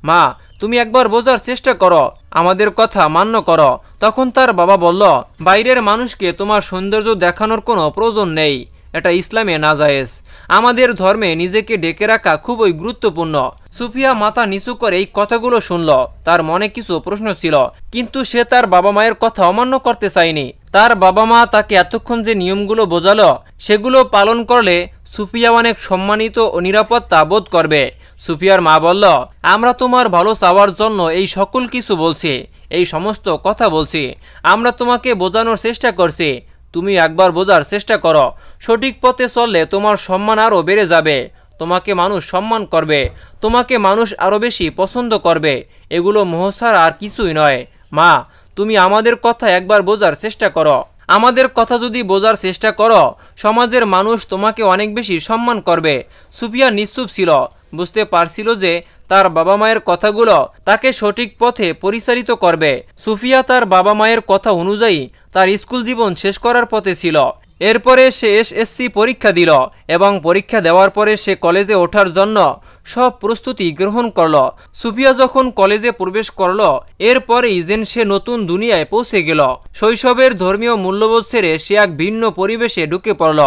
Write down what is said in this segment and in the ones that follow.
মা, তুমি একবার বোঝার চেষ্টা করো, আমাদের কথা মান্য করো। তখন তার বাবা বলল, বাইরের মানুষকে তোমার সৌন্দর্য দেখানোর কোনো প্রয়োজন নেই, এটা ইসলামে নাজায়েজ। আমাদের ধর্মে নিজেকে ডেকে রাখা খুবই গুরুত্বপূর্ণ। সুফিয়া মাথা নিচু করে এই কথাগুলো শুনল। তার মনে কিছু প্রশ্ন ছিল, কিন্তু সে তার বাবা মায়ের কথা অমান্য করতে চায়নি। তার বাবা মা তাকে এতক্ষণ যে নিয়মগুলো বোঝালো সেগুলো পালন করলে সুফিয়া অনেক সম্মানিত ও নিরাপত্তা বোধ করবে। সুফিয়ার মা বলল, আমরা তোমার ভালো চাওয়ার জন্য এই সকল কিছু বলছি, এই সমস্ত কথা বলছি। আমরা তোমাকে বোঝানোর চেষ্টা করছি, তুমি একবার বোঝার চেষ্টা করো। সঠিক পথে চললে তোমার সম্মান আরও বেড়ে যাবে, তোমাকে মানুষ সম্মান করবে, তোমাকে মানুষ আরও বেশি পছন্দ করবে। এগুলো মোহ ছাড়া আর কিছুই নয়। মা, তুমি আমাদের কথা একবার বোঝার চেষ্টা করো। আমাদের কথা যদি বোঝার চেষ্টা করো, সমাজের মানুষ তোমাকে অনেক বেশি সম্মান করবে। সুফিয়া নিশ্চুপ ছিল, বুঝতে পারছিল যে তার বাবা মায়ের কথাগুলো তাকে সঠিক পথে পরিচালিত করবে। সুফিয়া তার বাবা মায়ের কথা অনুযায়ী তার স্কুল জীবন শেষ করার পথে ছিল। এরপরে সে এসএসসি পরীক্ষা দিল এবং পরীক্ষা দেওয়ার পরে সে কলেজে ওঠার জন্য সব প্রস্তুতি গ্রহণ করল। সুফিয়া যখন কলেজে প্রবেশ করল, এরপরেই যেন সে নতুন দুনিয়ায় পৌঁছে গেল। শৈশবের ধর্মীয় মূল্যবোধ ছেড়ে সে এক ভিন্ন পরিবেশে ঢুকে পড়ল।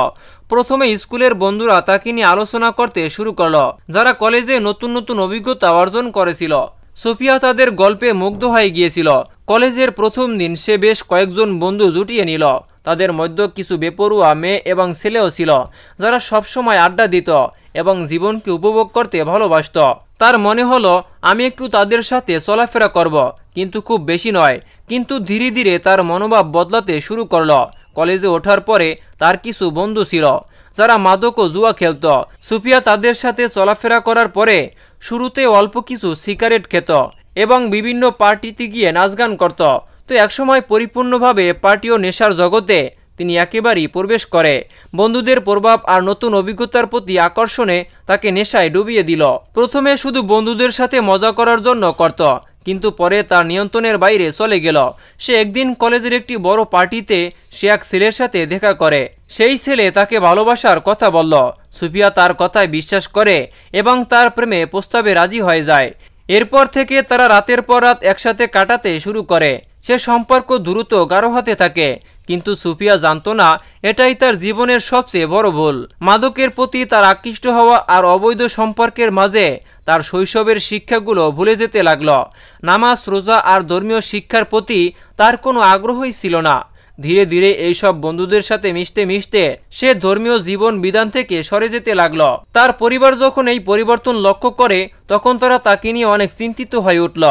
প্রথমে স্কুলের বন্ধুরা তাকে নিয়ে আলোচনা করতে শুরু করল, যারা কলেজে নতুন নতুন অভিজ্ঞতা অর্জন করেছিল। সুফিয়া তাদের গল্পে মুগ্ধ হয়ে গিয়েছিল। কলেজের প্রথম দিন সে বেশ কয়েকজন বন্ধু জুটিয়ে নিল। তাদের মধ্যে কিছু বেপরোয়া মেয়ে এবং ছেলেও ছিল, যারা সবসময় আড্ডা দিত এবং জীবনকে উপভোগ করতে ভালোবাসত। তার মনে হলো, আমি একটু তাদের সাথে চলাফেরা করব, কিন্তু খুব বেশি নয়। কিন্তু ধীরে ধীরে তার মনোভাব বদলাতে শুরু করল। কলেজে ওঠার পরে তার কিছু বন্ধু ছিল, যারা মাদক ও জুয়া খেলত। সুফিয়া তাদের সাথে চলাফেরা করার পরে শুরুতে অল্প কিছু সিগারেট খেত এবং বিভিন্ন পার্টিতে গিয়ে নাচ গান করত। তো একসময় পরিপূর্ণভাবে পার্টি ও নেশার জগতে তিনি একেবারেই প্রবেশ করে। বন্ধুদের প্রভাব আর নতুন অভিজ্ঞতার প্রতি আকর্ষণে তাকে নেশায় ডুবিয়ে দিল। প্রথমে শুধু বন্ধুদের সাথে মজা করার জন্য করত, কিন্তু পরে তার নিয়ন্ত্রণের বাইরে চলে গেল। সে একদিন কলেজের একটি বড় পার্টিতে সে এক ছেলের সাথে দেখা করে। সেই ছেলে তাকে ভালোবাসার কথা বলল। সুফিয়া তার কথায় বিশ্বাস করে এবং তার প্রেমে প্রস্তাবে রাজি হয়ে যায়। এরপর থেকে তারা রাতের পর রাত একসাথে কাটাতে শুরু করে। সে সম্পর্ক দ্রুত গাঢ় হতে থাকে, কিন্তু সুফিয়া জানতো না এটাই তার জীবনের সবচেয়ে বড় ভুল। মাদকের প্রতি তার আকৃষ্ট হওয়া আর অবৈধ সম্পর্কের মাঝে তার শৈশবের শিক্ষাগুলো ভুলে যেতে লাগলো। নামাজ, রোজা আর ধর্মীয় শিক্ষার প্রতি তার কোনো আগ্রহই ছিল না। ধীরে ধীরে এইসব বন্ধুদের সাথে মিশতে মিশতে সে ধর্মীয় জীবন বিধান থেকে সরে যেতে লাগলো। তার পরিবার যখন এই পরিবর্তন লক্ষ্য করে, তখন তারা তাকে নিয়ে অনেক চিন্তিত হয়ে উঠল।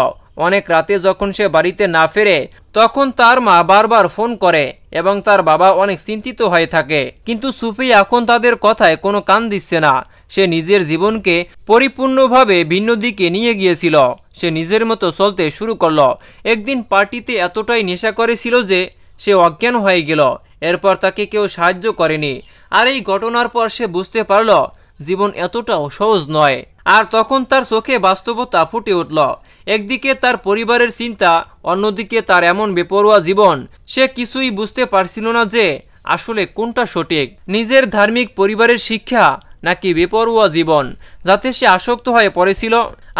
অনেক রাতে যখন সে বাড়িতে না ফেরে, তখন তার মা বারবার ফোন করে এবং তার বাবা অনেক চিন্তিত হয়ে থাকে। কিন্তু সুফিয়া এখন তাদের কথায় কোনো কান দিচ্ছে না। সে নিজের জীবনকে পরিপূর্ণভাবে ভিন্ন দিকে নিয়ে গিয়েছিল। সে নিজের মতো চলতে শুরু করলো। একদিন পার্টিতে এতটাই নেশা করেছিল যে সে অজ্ঞান হয়ে গেল। এরপর তাকে কেউ সাহায্য করেনি। আর এই ঘটনার পর সে বুঝতে পারল জীবন এতটাও সহজ নয়। আর তখন তার চোখে বাস্তবতা ফুটে উঠল। একদিকে তার পরিবারের চিন্তা, অন্যদিকে তার এমন বেপরোয়া জীবন। সে কিছুই বুঝতে পারছিল না যে আসলে কোনটা সঠিক, নিজের ধার্মিক পরিবারের শিক্ষা নাকি বেপরোয়া জীবন, যাতে সে আসক্ত হয়ে পড়েছিল।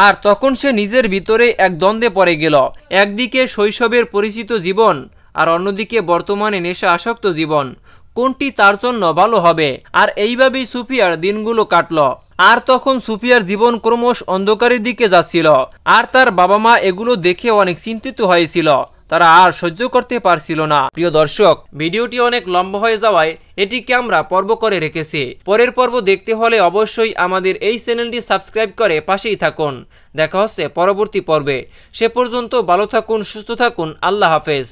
আর তখন সে নিজের ভিতরে এক দ্বন্দ্বে পড়ে গেল। একদিকে শৈশবের পরিচিত জীবন আর অন্যদিকে বর্তমানে নেশা আসক্ত জীবন। কোনটি তার জন্য ভালো হবে? আর এইভাবেই সুফিয়ার দিনগুলো কাটল। আর তখন সুফিয়ার জীবন ক্রমশ অন্ধকারের দিকে যাচ্ছিল। আর তার বাবা মা এগুলো দেখে অনেক চিন্তিত হয়েছিল। তারা আর সহ্য করতে পারছিল না। প্রিয় দর্শক, ভিডিওটি অনেক লম্বা হয়ে যাওয়ায় এটিকে আমরা পর্ব করে রেখেছি। পরের পর্ব দেখতে হলে অবশ্যই আমাদের এই চ্যানেলটি সাবস্ক্রাইব করে পাশেই থাকুন। দেখা হচ্ছে পরবর্তী পর্বে। সে পর্যন্ত ভালো থাকুন, সুস্থ থাকুন। আল্লাহ হাফেজ।